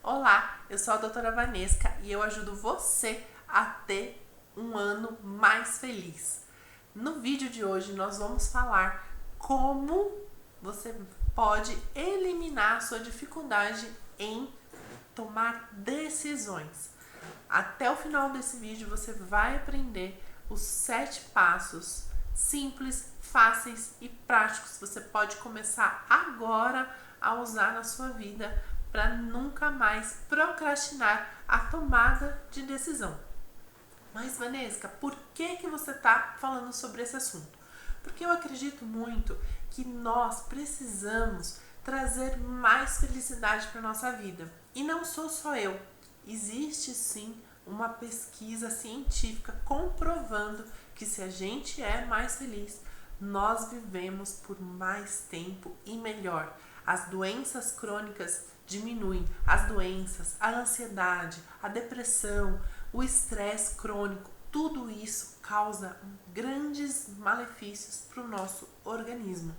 Olá, eu sou a doutora Vanesca e eu ajudo você a ter um ano mais feliz. No vídeo de hoje nós vamos falar como você pode eliminar a sua dificuldade em tomar decisões. Até o final desse vídeo você vai aprender os 7 passos simples, fáceis e práticos que você pode começar agora a usar na sua vida para nunca mais procrastinar a tomada de decisão. Mas, Vanesca, por que você está falando sobre esse assunto? Porque eu acredito muito que nós precisamos trazer mais felicidade para nossa vida. E não sou só eu. Existe sim uma pesquisa científica comprovando que se a gente é mais feliz, nós vivemos por mais tempo e melhor. As doenças crônicas diminuem, as doenças, a ansiedade, a depressão, o estresse crônico, tudo isso causa grandes malefícios para o nosso organismo.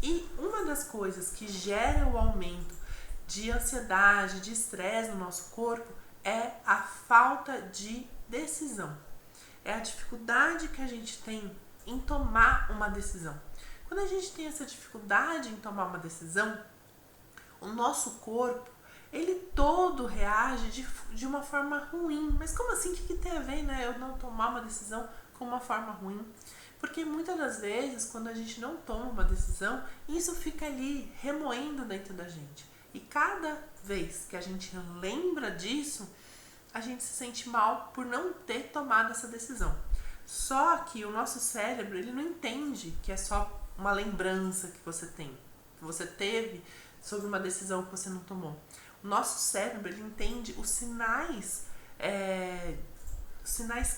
E uma das coisas que gera o aumento de ansiedade, de estresse no nosso corpo é a falta de decisão. É a dificuldade que a gente tem em tomar uma decisão. Quando a gente tem essa dificuldade em tomar uma decisão, o nosso corpo, ele todo reage de uma forma ruim. Mas como assim? O que tem a ver, né? Eu não tomar uma decisão com uma forma ruim? Porque muitas das vezes, quando a gente não toma uma decisão, isso fica ali remoendo dentro da gente. E cada vez que a gente lembra disso, a gente se sente mal por não ter tomado essa decisão. Só que o nosso cérebro, ele não entende que é só uma lembrança que você tem, que você teve sobre uma decisão que você não tomou. O nosso cérebro, ele entende os sinais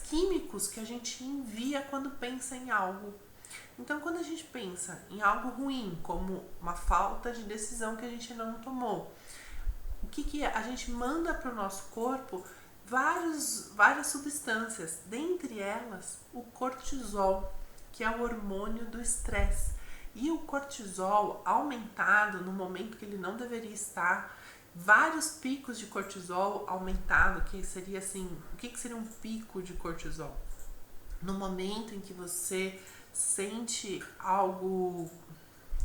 químicos que a gente envia quando pensa em algo. Então, quando a gente pensa em algo ruim, como uma falta de decisão que a gente não tomou, o que é? A gente manda para o nosso corpo várias substâncias, dentre elas o cortisol, que é o hormônio do estresse. E o cortisol aumentado no momento que ele não deveria estar, vários picos de cortisol aumentado, que seria assim, o que seria um pico de cortisol? No momento em que você sente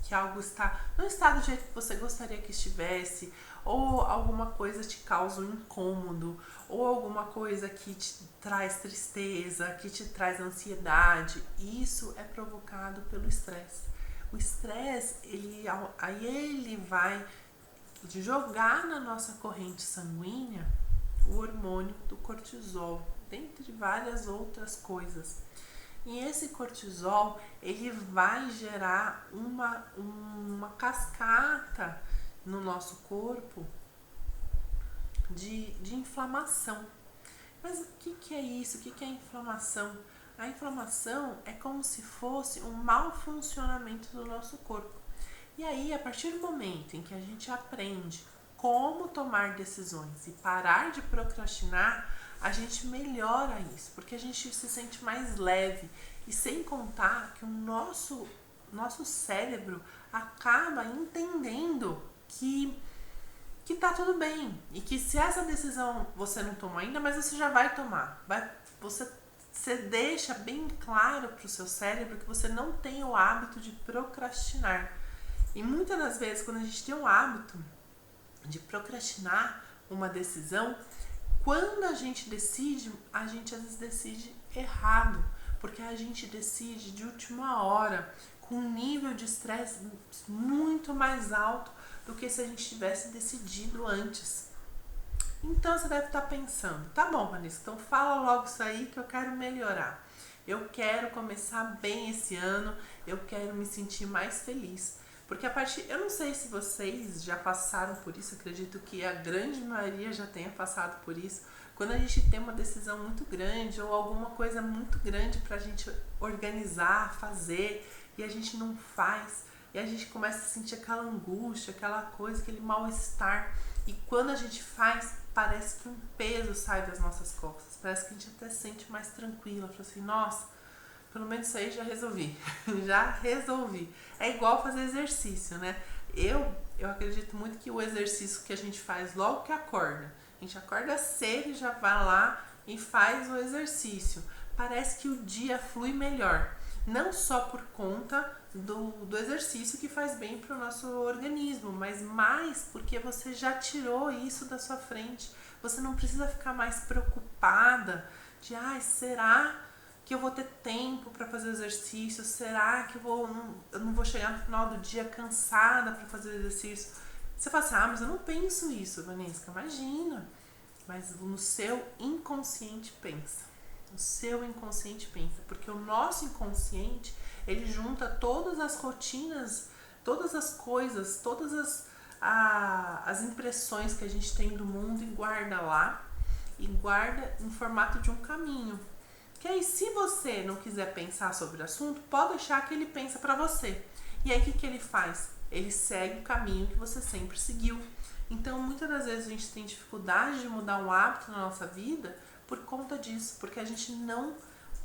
que algo não está do jeito que você gostaria que estivesse, ou alguma coisa te causa um incômodo, ou alguma coisa que te traz tristeza, que te traz ansiedade, isso é provocado pelo estresse. O estresse, ele vai jogar na nossa corrente sanguínea o hormônio do cortisol, dentre várias outras coisas. E esse cortisol, ele vai gerar uma cascata no nosso corpo de inflamação. Mas o que é isso? O que é inflamação? A inflamação é como se fosse um mau funcionamento do nosso corpo. E aí, a partir do momento em que a gente aprende como tomar decisões e parar de procrastinar, a gente melhora isso, porque a gente se sente mais leve. E sem contar que o nosso cérebro acaba entendendo que tá tudo bem. E que se essa decisão você não tomou ainda, mas você já vai tomar. Você deixa bem claro para o seu cérebro que você não tem o hábito de procrastinar. E muitas das vezes, quando a gente tem o hábito de procrastinar uma decisão, quando a gente decide, a gente às vezes decide errado, porque a gente decide de última hora, com um nível de estresse muito mais alto do que se a gente tivesse decidido antes. Então você deve estar pensando, tá bom, Vanessa, então fala logo isso aí que eu quero melhorar. Eu quero começar bem esse ano, eu quero me sentir mais feliz. Porque eu não sei se vocês já passaram por isso, acredito que a grande maioria já tenha passado por isso. Quando a gente tem uma decisão muito grande ou alguma coisa muito grande pra gente organizar, fazer, e a gente não faz, e a gente começa a sentir aquela angústia, aquela coisa, aquele mal-estar. E quando a gente faz, parece que um peso sai das nossas costas, parece que a gente até se sente mais tranquila, fala assim, nossa, pelo menos isso aí já resolvi, já resolvi. É igual fazer exercício, né? Eu eu acredito muito que o exercício que a gente faz logo que acorda, a gente acorda cedo e já vai lá e faz o exercício. Parece que o dia flui melhor. Não só por conta do exercício que faz bem para o nosso organismo, mas mais porque você já tirou isso da sua frente. Você não precisa ficar mais preocupada de, será que eu vou ter tempo para fazer exercício? Será que eu não vou chegar no final do dia cansada para fazer exercício? Você fala assim, mas eu não penso isso, Vanessa. Imagina. Mas no seu inconsciente pensa. O seu inconsciente pensa. Porque o nosso inconsciente, ele junta todas as rotinas, todas as coisas, todas as impressões que a gente tem do mundo e guarda lá. E guarda em formato de um caminho. Que aí, se você não quiser pensar sobre o assunto, pode deixar que ele pensa para você. E aí, o que ele faz? Ele segue o caminho que você sempre seguiu. Então, muitas das vezes a gente tem dificuldade de mudar um hábito na nossa vida por conta disso. Porque a gente não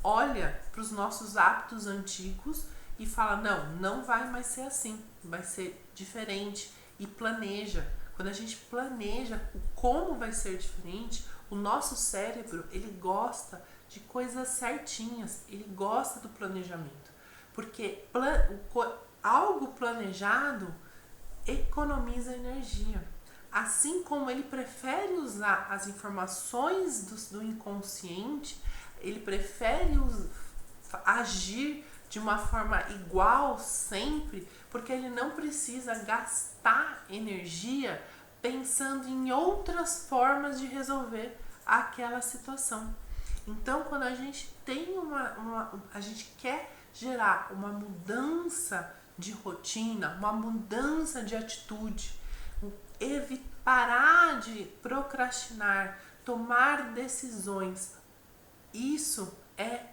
olha para os nossos hábitos antigos e fala, não vai mais ser assim. Vai ser diferente. E planeja. Quando a gente planeja o como vai ser diferente, o nosso cérebro, ele gosta de coisas certinhas, ele gosta do planejamento, porque algo planejado economiza energia, assim como ele prefere usar as informações do inconsciente, ele prefere agir de uma forma igual sempre, porque ele não precisa gastar energia pensando em outras formas de resolver aquela situação. Então, quando a gente tem a gente quer gerar uma mudança de rotina, uma mudança de atitude, parar de procrastinar, tomar decisões, isso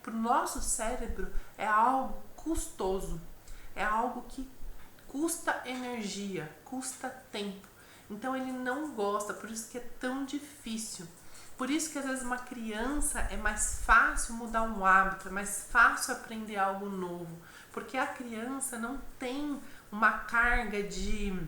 para o nosso cérebro é algo custoso, é algo que custa energia, custa tempo. Então ele não gosta, por isso que é tão difícil. Por isso que às vezes uma criança é mais fácil mudar um hábito, é mais fácil aprender algo novo. Porque a criança não tem uma carga de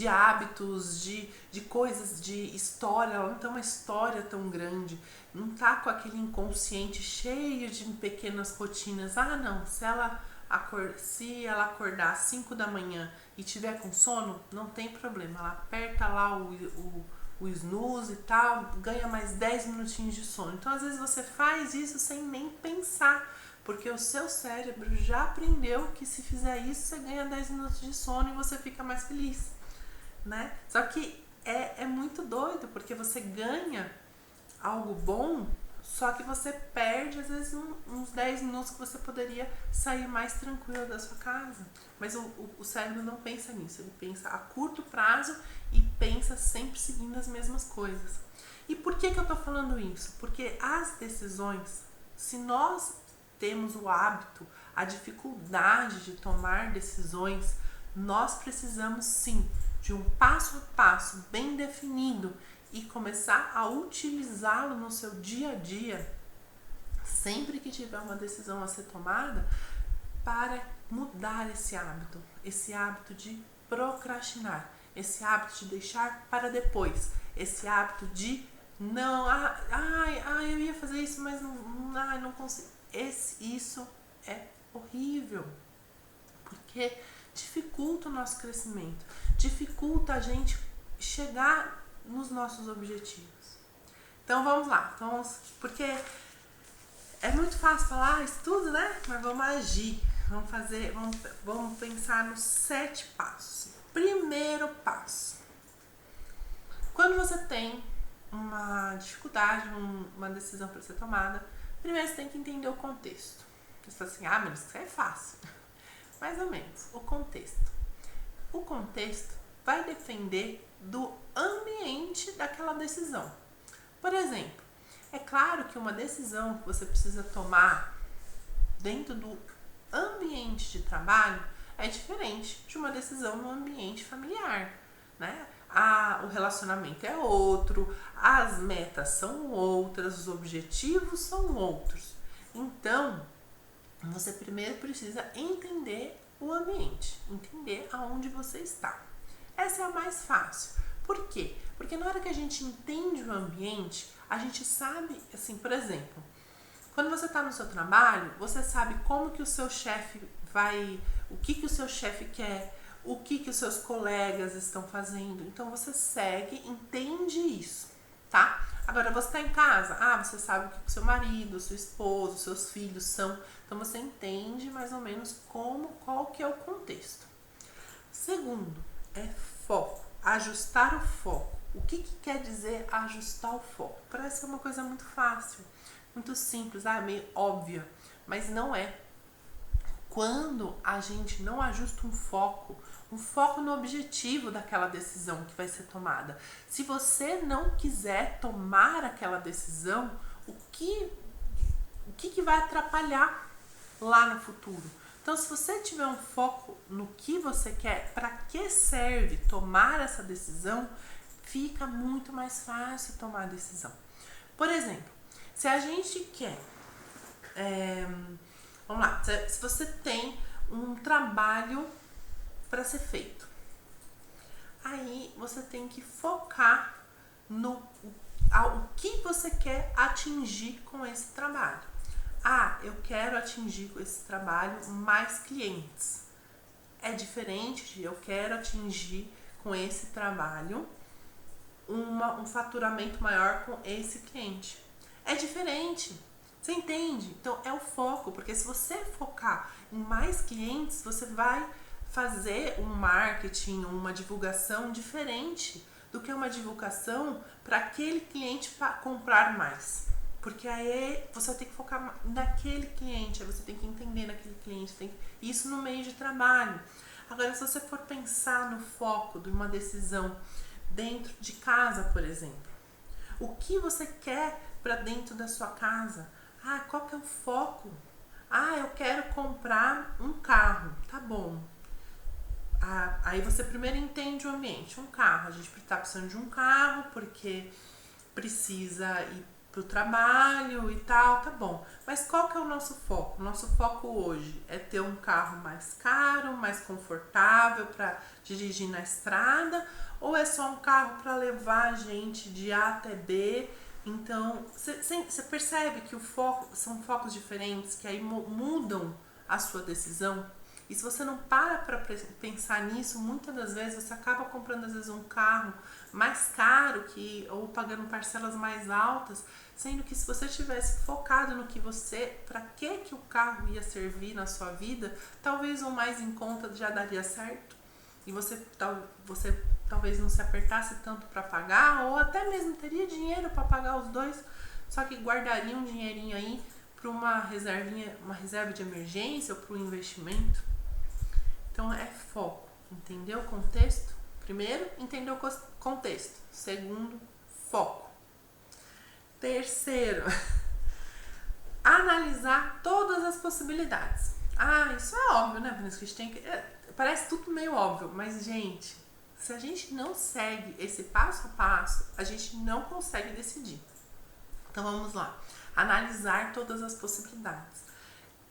hábitos, de coisas, de história. Ela não tem uma história tão grande. Não tá com aquele inconsciente cheio de pequenas rotinas. Não, se ela acordar às 5 da manhã e tiver com sono, não tem problema. Ela aperta lá o snooze e tal, ganha mais 10 minutinhos de sono. Então, às vezes, você faz isso sem nem pensar, porque o seu cérebro já aprendeu que se fizer isso, você ganha 10 minutos de sono e você fica mais feliz, né? Só que é muito doido, porque você ganha algo bom, só que você perde, às vezes, uns 10 minutos que você poderia sair mais tranquila da sua casa. Mas o cérebro não pensa nisso, ele pensa a curto prazo e pensa sempre seguindo as mesmas coisas. E por que eu tô falando isso? Porque as decisões, se nós temos o hábito, a dificuldade de tomar decisões, nós precisamos sim de um passo a passo bem definido e começar a utilizá-lo no seu dia a dia, sempre que tiver uma decisão a ser tomada, para mudar esse hábito de procrastinar, esse hábito de deixar para depois, esse hábito de não, eu ia fazer isso, mas não consigo. Isso é horrível, porque dificulta o nosso crescimento, dificulta a gente chegar nos nossos objetivos. Então vamos lá, porque é muito fácil falar isso tudo, né? Mas vamos agir, vamos pensar nos 7 passos. Primeiro passo: quando você tem uma dificuldade, uma decisão para ser tomada, primeiro você tem que entender o contexto. Você fala assim, mas isso é fácil. Mais ou menos, o contexto. O contexto vai depender do ambiente daquela decisão. Por exemplo, é claro que uma decisão que você precisa tomar dentro do ambiente de trabalho é diferente de uma decisão no ambiente familiar, né? O relacionamento é outro, as metas são outras, os objetivos são outros. Então, você primeiro precisa entender o ambiente, entender aonde você está. Essa é a mais fácil. Por quê? Porque na hora que a gente entende o ambiente, a gente sabe, assim, por exemplo, quando você está no seu trabalho, você sabe como que o seu chefe vai, o que o seu chefe quer, o que os seus colegas estão fazendo. Então você segue, entende isso, tá? Agora você está em casa, você sabe o que o seu marido, seu esposo, seus filhos são. Então você entende mais ou menos qual que é o contexto. Segundo, é foco, ajustar o foco. O que quer dizer ajustar o foco? Parece uma coisa muito fácil, muito simples, meio óbvia, mas não é. Quando a gente não ajusta um foco no objetivo daquela decisão que vai ser tomada. Se você não quiser tomar aquela decisão, o que vai atrapalhar lá no futuro? Então, se você tiver um foco no que você quer, para que serve tomar essa decisão, fica muito mais fácil tomar a decisão. Por exemplo, se a gente quer... vamos lá, se você tem um trabalho para ser feito, aí você tem que focar no que você quer atingir com esse trabalho. Eu quero atingir com esse trabalho mais clientes. É diferente de eu quero atingir com esse trabalho um faturamento maior com esse cliente. É diferente. Você entende? Então é o foco, porque se você focar em mais clientes, você vai fazer um marketing, uma divulgação diferente do que uma divulgação para aquele cliente comprar mais. Porque aí você tem que focar naquele cliente, aí você tem que entender naquele cliente, isso no meio de trabalho. Agora, se você for pensar no foco de uma decisão dentro de casa, por exemplo, o que você quer para dentro da sua casa? Qual que é o foco? Eu quero comprar um carro, tá bom. Aí você primeiro entende o ambiente. Um carro, a gente está precisando de um carro porque precisa ir pro trabalho e tal, tá bom. Mas qual que é o nosso foco? O nosso foco hoje é ter um carro mais caro, mais confortável para dirigir na estrada, ou é só um carro para levar a gente de A até B? Então, você percebe que são focos diferentes, que aí mudam a sua decisão? E se você não para pensar nisso, muitas das vezes você acaba comprando às vezes um carro mais caro ou pagando parcelas mais altas, sendo que se você tivesse focado no que para que o carro ia servir na sua vida, talvez o mais em conta já daria certo e você talvez não se apertasse tanto para pagar, ou até mesmo teria dinheiro para pagar os dois, só que guardaria um dinheirinho aí para uma reserva de emergência ou para um investimento. Então é foco, entendeu o contexto? Primeiro, entender o contexto. Segundo, foco. Terceiro, analisar todas as possibilidades. Isso é óbvio, né? Por isso que a gente tem que... parece tudo meio óbvio, mas, gente, se a gente não segue esse passo a passo, a gente não consegue decidir. Então vamos lá. Analisar todas as possibilidades.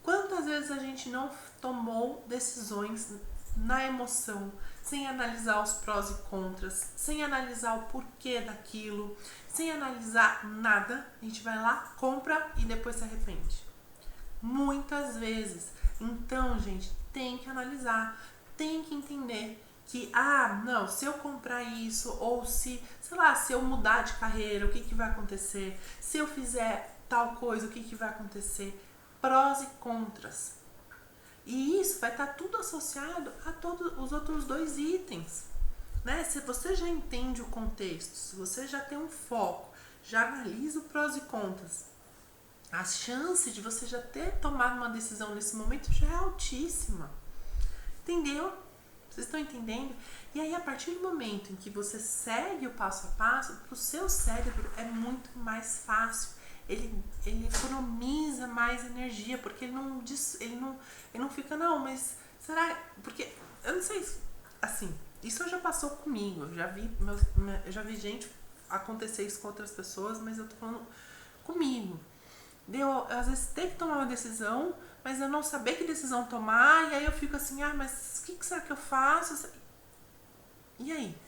Quantas vezes a gente não tomou decisões na emoção, sem analisar os prós e contras, sem analisar o porquê daquilo, sem analisar nada, a gente vai lá, compra e depois se arrepende. Muitas vezes. Então, gente, tem que analisar, tem que entender que, não, se eu comprar isso, ou se eu mudar de carreira, o que vai acontecer? Se eu fizer tal coisa, o que vai acontecer? Prós e contras. E isso vai estar tudo associado a todos os outros dois itens, né? Se você já entende o contexto, se você já tem um foco, já analisa os prós e contras, a chance de você já ter tomado uma decisão nesse momento já é altíssima. Entendeu? Vocês estão entendendo? E aí, a partir do momento em que você segue o passo a passo, para o seu cérebro é muito mais fácil. Ele economiza mais energia, porque ele não fica, mas será? Porque, eu não sei, assim, isso já passou comigo, eu já vi gente acontecer isso com outras pessoas, mas eu tô falando comigo. Às vezes ter que tomar uma decisão, mas eu não saber que decisão tomar, e aí eu fico assim, mas o que será que eu faço? E aí?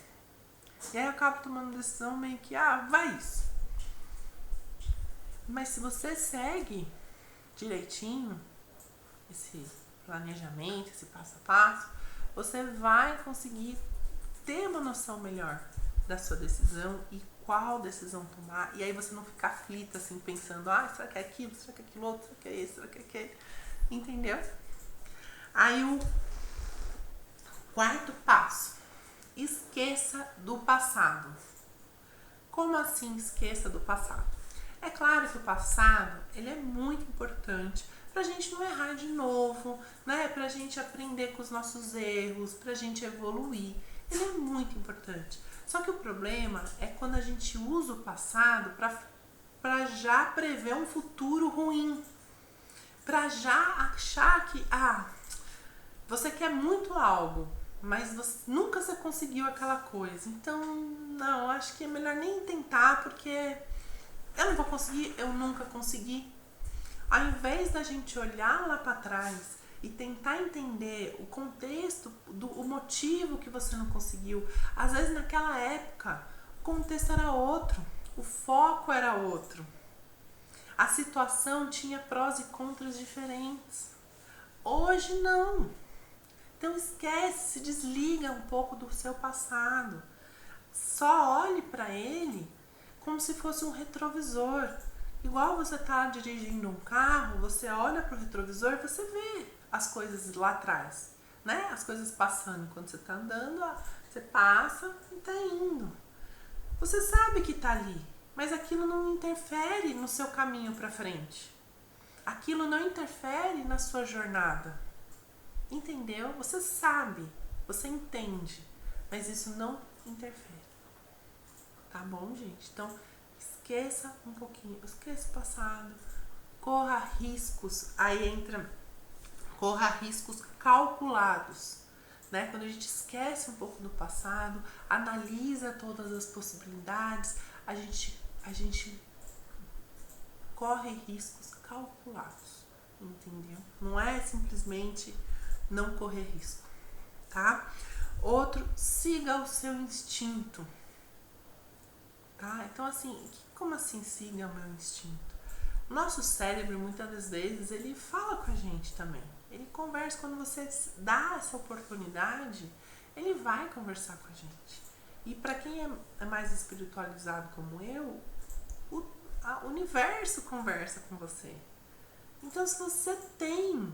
E aí eu acabo tomando decisão meio que, vai isso. Mas se você segue direitinho esse planejamento, esse passo a passo, você vai conseguir ter uma noção melhor da sua decisão e qual decisão tomar. E aí você não fica aflita assim, pensando, será que é aquilo, será que é aquilo outro, será que é esse, será que é aquele. Entendeu? Aí o quarto passo: esqueça do passado. Como assim esqueça do passado? É claro que o passado, ele é muito importante pra gente não errar de novo, né? Pra gente aprender com os nossos erros, pra gente evoluir. Ele é muito importante. Só que o problema é quando a gente usa o passado pra já prever um futuro ruim. Pra já achar que, você quer muito algo, mas nunca você conseguiu aquela coisa. Então, não, acho que é melhor nem tentar, porque eu não vou conseguir, eu nunca consegui. Ao invés da gente olhar lá para trás e tentar entender o contexto, o motivo que você não conseguiu. Às vezes naquela época o contexto era outro, o foco era outro. A situação tinha prós e contras diferentes. Hoje não. Então esquece, se desliga um pouco do seu passado. Só olhe para ele como se fosse um retrovisor. Igual você tá dirigindo um carro, você olha pro retrovisor e você vê as coisas lá atrás, né? As coisas passando. Quando você tá andando, você passa e tá indo. Você sabe que tá ali, mas aquilo não interfere no seu caminho para frente. Aquilo não interfere na sua jornada. Entendeu? Você sabe, você entende, mas isso não interfere. Tá bom, gente? Então, esqueça um pouquinho, esqueça o passado, corra riscos, corra riscos calculados, né? Quando a gente esquece um pouco do passado, analisa todas as possibilidades, a gente corre riscos calculados, entendeu? Não é simplesmente não correr risco, tá? Outro, siga o seu instinto. Tá? Então, assim, como assim siga o meu instinto? O nosso cérebro, muitas das vezes, ele fala com a gente também. Ele conversa, quando você dá essa oportunidade, ele vai conversar com a gente. E para quem é mais espiritualizado como eu, o universo conversa com você. Então, se você tem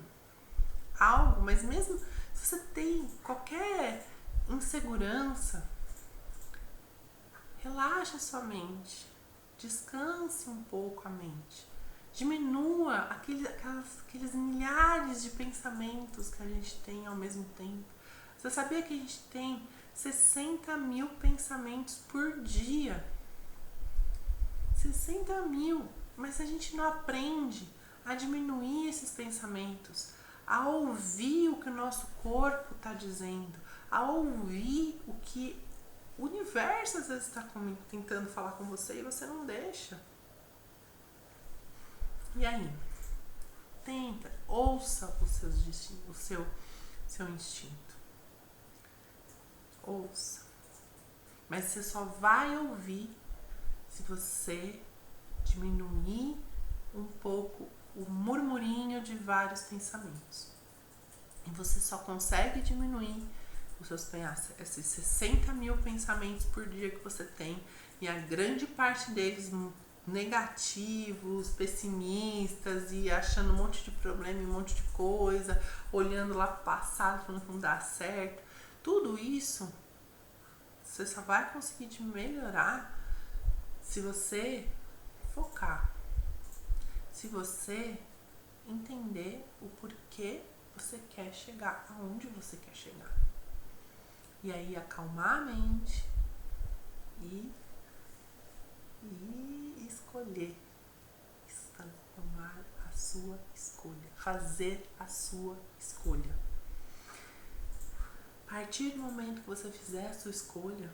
algo, mas mesmo se você tem qualquer insegurança, relaxa sua mente, descanse um pouco a mente, diminua aqueles milhares de pensamentos que a gente tem ao mesmo tempo. Você sabia que a gente tem 60 mil pensamentos por dia? 60 mil! Mas a gente não aprende a diminuir esses pensamentos, a ouvir o que o nosso corpo está dizendo, a ouvir o que o universo às vezes está tentando falar com você e você não deixa. E aí? Tenta, ouça o seu instinto. Ouça. Mas você só vai ouvir se você diminuir um pouco o murmurinho de vários pensamentos. E você só consegue diminuir esses 60 mil pensamentos por dia que você tem, e a grande parte deles negativos, pessimistas e achando um monte de problema e um monte de coisa, olhando lá pro passado, falando que não dá certo. Tudo isso você só vai conseguir melhorar se você focar, se você entender o porquê você quer chegar aonde você quer chegar. E aí acalmar a mente e escolher, tomar a sua escolha, fazer a sua escolha. A partir do momento que você fizer a sua escolha,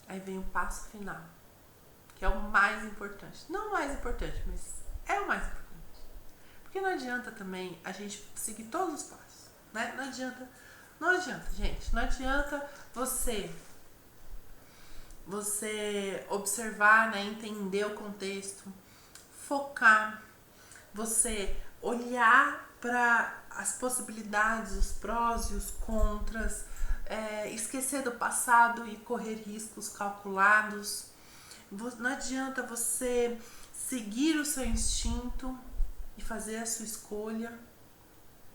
aí vem o passo final, que é o mais importante. Não o mais importante, mas é o mais importante. Porque não adianta também a gente seguir todos os passos, né? Não adianta, gente. Não adianta você observar, né, entender o contexto, focar, você olhar para as possibilidades, os prós e os contras, esquecer do passado e correr riscos calculados. Não adianta você seguir o seu instinto e fazer a sua escolha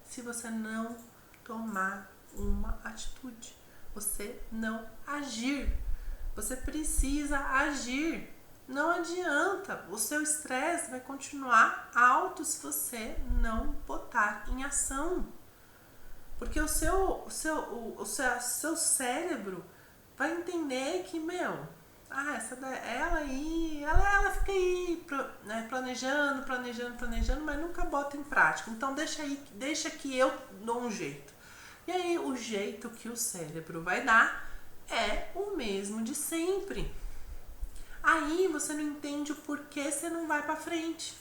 se você não tomar uma atitude, você não agir. Você precisa agir. Não adianta, o seu estresse vai continuar alto se você não botar em ação. Porque o seu cérebro vai entender que, ela aí, ela fica aí, né, planejando, mas nunca bota em prática. Então deixa que eu dou um jeito. E aí o jeito que o cérebro vai dar é o mesmo de sempre. Aí você não entende o porquê você não vai pra frente.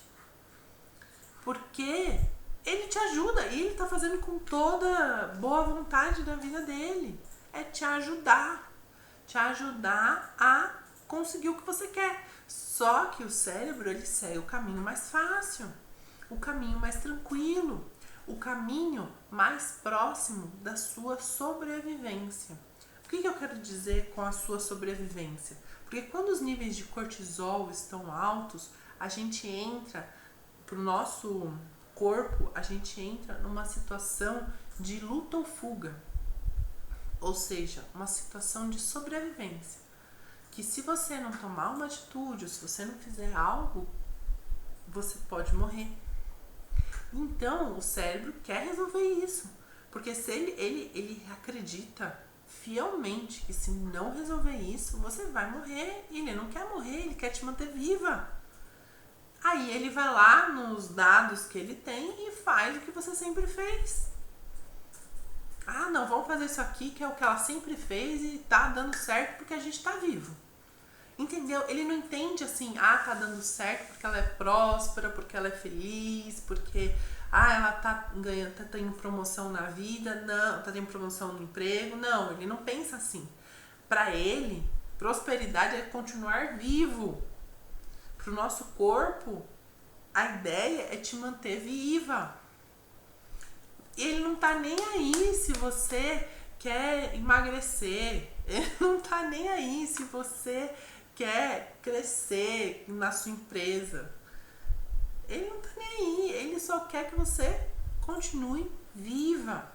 Porque ele te ajuda e ele tá fazendo com toda boa vontade da vida dele. É te ajudar a conseguir o que você quer. Só que o cérebro, ele segue o caminho mais fácil, o caminho mais tranquilo, o caminho mais próximo da sua sobrevivência. O que eu quero dizer com a sua sobrevivência? Porque quando os níveis de cortisol estão altos, a gente entra pro nosso corpo, a gente entra numa situação de luta ou fuga. Ou seja, uma situação de sobrevivência. Que se você não tomar uma atitude, ou se você não fizer algo, você pode morrer. Então, o cérebro quer resolver isso. Porque se ele acredita fielmente que se não resolver isso, você vai morrer. E ele não quer morrer, ele quer te manter viva. Aí ele vai lá nos dados que ele tem e faz o que você sempre fez. Ah, não, vamos fazer isso aqui, que é o que ela sempre fez e tá dando certo porque a gente tá vivo. Entendeu? Ele não entende assim, tá dando certo porque ela é próspera, porque ela é feliz, porque ela tá ganhando, tá tendo promoção na vida, não, tá tendo promoção no emprego. Não, ele não pensa assim. Para ele, prosperidade é continuar vivo. Pro nosso corpo, a ideia é te manter viva. Ele não tá nem aí se você quer emagrecer. Ele não tá nem aí se você quer crescer na sua empresa. Ele não tá nem aí. Ele só quer que você continue viva.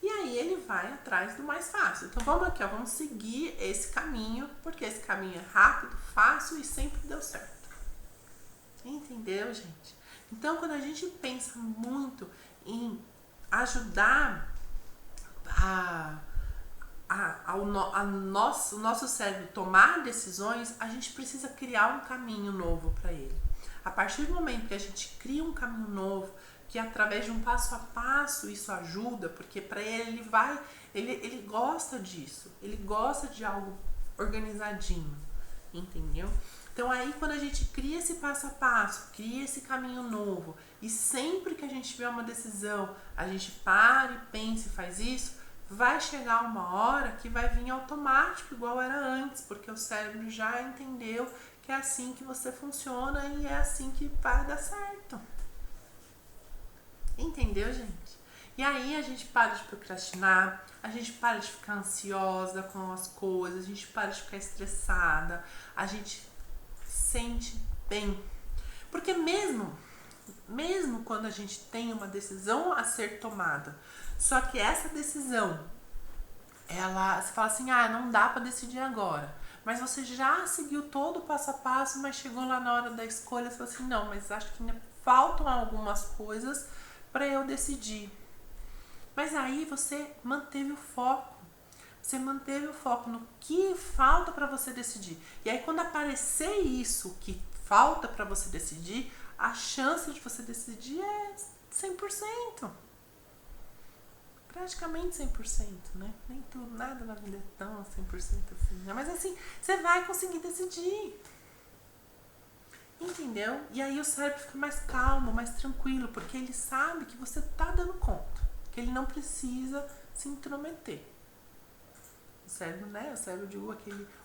E aí ele vai atrás do mais fácil. Então vamos aqui, vamos seguir esse caminho, porque esse caminho é rápido, fácil e sempre deu certo. Entendeu, gente? Então quando a gente pensa muito em ajudar o nosso cérebro tomar decisões, a gente precisa criar um caminho novo para ele. A partir do momento que a gente cria um caminho novo, que através de um passo a passo isso ajuda, porque para ele ele gosta disso, ele gosta de algo organizadinho, entendeu? Então aí quando a gente cria esse passo a passo, cria esse caminho novo, e sempre que a gente tiver uma decisão, a gente para e pensa e faz isso, vai chegar uma hora que vai vir automático igual era antes, porque o cérebro já entendeu que é assim que você funciona e é assim que vai dar certo. Entendeu, gente? E aí a gente para de procrastinar, a gente para de ficar ansiosa com as coisas, a gente para de ficar estressada, a gente sente bem. Porque mesmo quando a gente tem uma decisão a ser tomada, só que essa decisão, você fala assim, não dá pra decidir agora. Mas você já seguiu todo o passo a passo, mas chegou lá na hora da escolha e falou assim, não, mas acho que ainda faltam algumas coisas para eu decidir. Mas aí você manteve o foco. Você manteve o foco no que falta para você decidir. E aí quando aparecer isso que falta para você decidir, a chance de você decidir é 100%. Praticamente 100%, né? Nem tudo, nada na vida é tão 100% assim, né? Mas assim, você vai conseguir decidir. Entendeu? E aí o cérebro fica mais calmo, mais tranquilo, porque ele sabe que você tá dando conta, que ele não precisa se intrometer. O cérebro, né? O cérebro, digo,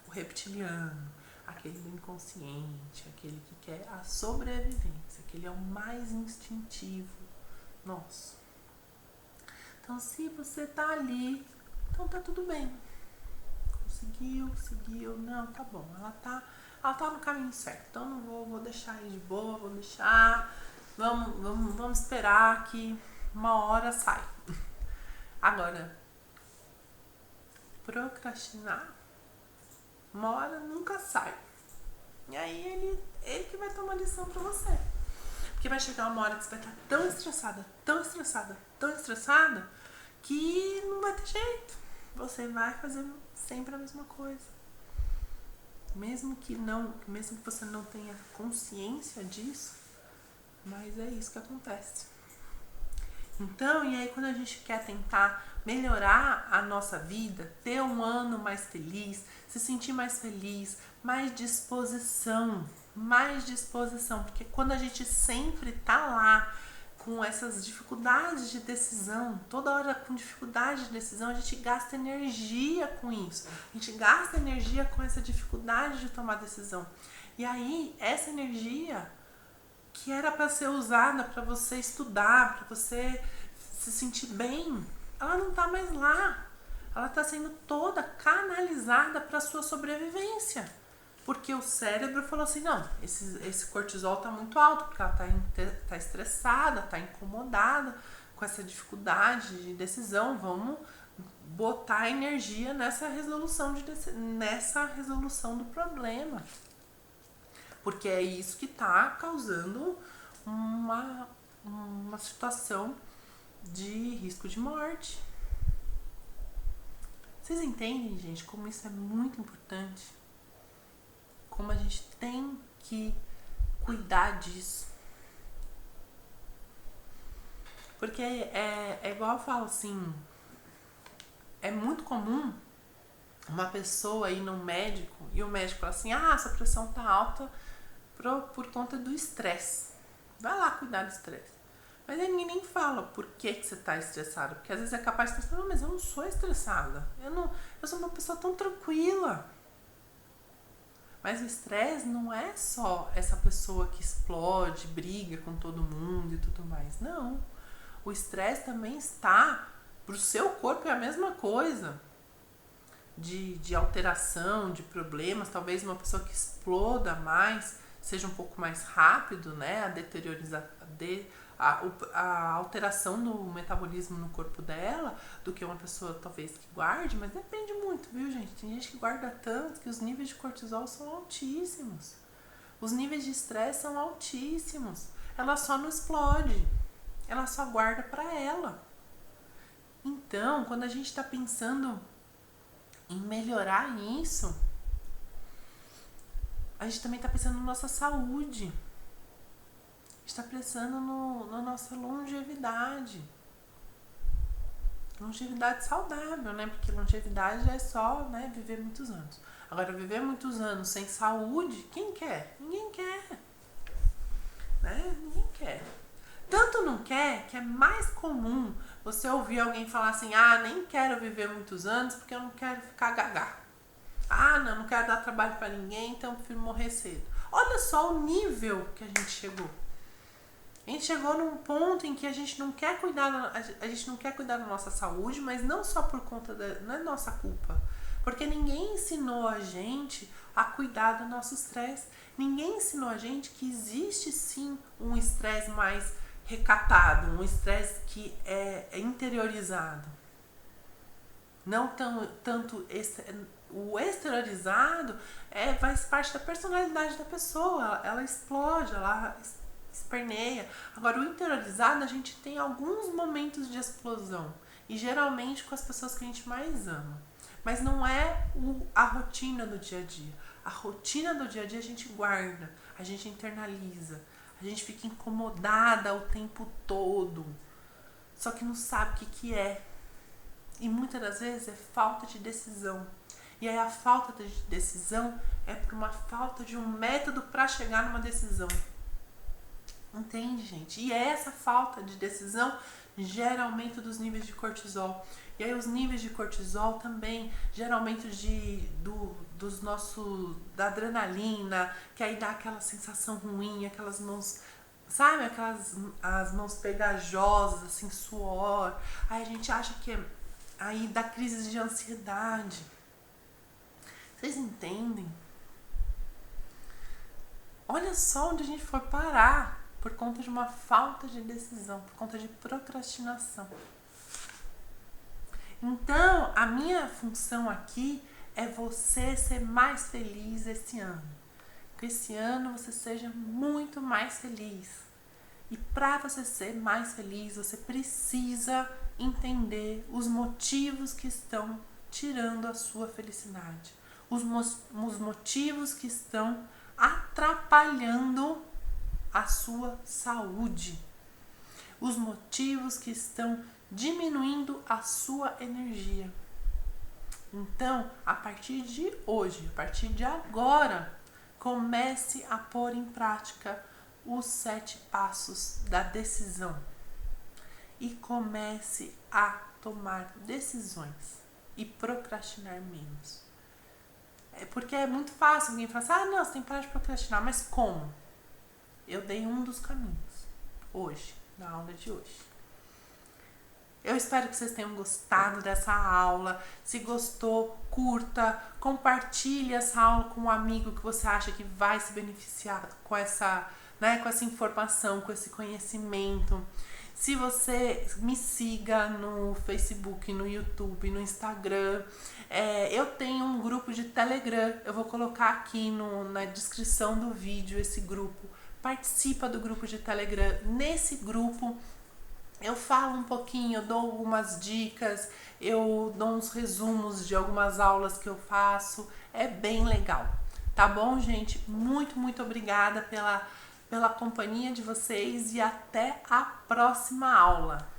o reptiliano, aquele do inconsciente, aquele que quer a sobrevivência, aquele é o mais instintivo nosso. Então, se você tá ali, então tá tudo bem. Conseguiu, não, tá bom. Ela tá no caminho certo. Então não vou deixar aí de boa, vou deixar. Vamos esperar que uma hora sai. Agora, procrastinar, uma hora nunca sai. E aí ele que vai tomar lição pra você. Porque vai chegar uma hora que você vai estar tão estressada, que não vai ter jeito. Você vai fazer sempre a mesma coisa. Mesmo que você não tenha consciência disso, mas é isso que acontece. Então, e aí quando a gente quer tentar melhorar a nossa vida, ter um ano mais feliz, se sentir mais feliz, mais disposição, porque quando a gente sempre tá lá com essas dificuldades de decisão, toda hora com dificuldade de decisão, a gente gasta energia com isso. A gente gasta energia com essa dificuldade de tomar decisão. E aí, essa energia que era para ser usada para você estudar, para você se sentir bem, ela não tá mais lá. Ela tá sendo toda canalizada para sua sobrevivência. Porque o cérebro falou assim, não, esse cortisol tá muito alto, porque ela tá estressada, tá incomodada com essa dificuldade de decisão. Vamos botar energia nessa resolução do problema. Porque é isso que tá causando uma situação de risco de morte. Vocês entendem, gente, como isso é muito importante? Como a gente tem que cuidar disso. Porque é igual eu falo assim, é muito comum uma pessoa ir num médico e o médico fala assim, sua pressão tá alta por conta do estresse. Vai lá cuidar do estresse. Mas aí ninguém nem fala por que você tá estressada. Porque às vezes é capaz de pensar, mas eu não sou estressada. Eu sou uma pessoa tão tranquila. Mas o estresse não é só essa pessoa que explode, briga com todo mundo e tudo mais. Não. O estresse também está, pro seu corpo é a mesma coisa. De alteração, de problemas. Talvez uma pessoa que exploda mais, seja um pouco mais rápido, né? A alteração do metabolismo no corpo dela do que uma pessoa talvez que guarde, mas depende muito, viu, gente? Tem gente que guarda tanto que os níveis de cortisol são altíssimos. Os níveis de estresse são altíssimos. Ela só não explode. Ela só guarda pra ela. Então, quando a gente tá pensando em melhorar isso, a gente também tá pensando na nossa saúde. Está pensando na nossa longevidade. Longevidade saudável, né? Porque longevidade é só, né, viver muitos anos. Agora, viver muitos anos sem saúde, quem quer? Ninguém quer. Né? Ninguém quer. Tanto não quer que é mais comum você ouvir alguém falar assim, nem quero viver muitos anos porque eu não quero ficar gaga. Não quero dar trabalho para ninguém, então eu prefiro morrer cedo. Olha só o nível que a gente chegou. A gente chegou num ponto em que a gente não quer cuidar da nossa saúde, mas não só por conta não é nossa culpa. Porque ninguém ensinou a gente a cuidar do nosso estresse. Ninguém ensinou a gente que existe sim um estresse mais recatado, um estresse que é interiorizado. Não tanto o exteriorizado faz parte da personalidade da pessoa. Ela explode, ela esperneia. Agora, o interiorizado, a gente tem alguns momentos de explosão. E geralmente com as pessoas que a gente mais ama. Mas não é a rotina do dia a dia. A rotina do dia a dia a gente guarda, a gente internaliza. A gente fica incomodada o tempo todo. Só que não sabe o que é. E muitas das vezes é falta de decisão. E aí a falta de decisão é por uma falta de um método para chegar numa decisão. Entende, gente? E essa falta de decisão gera aumento dos níveis de cortisol. E aí os níveis de cortisol também geram aumento dos nossos, da adrenalina, que aí dá aquela sensação ruim, aquelas mãos, sabe? As mãos pegajosas, assim, suor. Aí a gente acha que aí dá crise de ansiedade. Vocês entendem? Olha só onde a gente foi parar por conta de uma falta de decisão, por conta de procrastinação. Então, a minha função aqui é você ser mais feliz esse ano. Que esse ano você seja muito mais feliz. E para você ser mais feliz, você precisa entender os motivos que estão tirando a sua felicidade. Os motivos que estão atrapalhando a sua saúde. Os motivos que estão diminuindo a sua energia. Então, a partir de hoje, a partir de agora, comece a pôr em prática os 7 passos da decisão. E comece a tomar decisões e procrastinar menos. Porque é muito fácil alguém falar assim, não, você tem que parar de procrastinar, mas como? Eu dei um dos caminhos hoje, na aula de hoje. Eu espero que vocês tenham gostado dessa aula. Se gostou, curta, compartilhe essa aula com um amigo que você acha que vai se beneficiar com essa informação, com esse conhecimento. Se você me siga no Facebook, no YouTube, no Instagram, eu tenho um grupo de Telegram, eu vou colocar aqui na descrição do vídeo esse grupo. Participa do grupo de Telegram. Nesse grupo eu falo um pouquinho, eu dou algumas dicas, eu dou uns resumos de algumas aulas que eu faço. É bem legal. Tá bom, gente? Muito, muito obrigada pela companhia de vocês e até a próxima aula.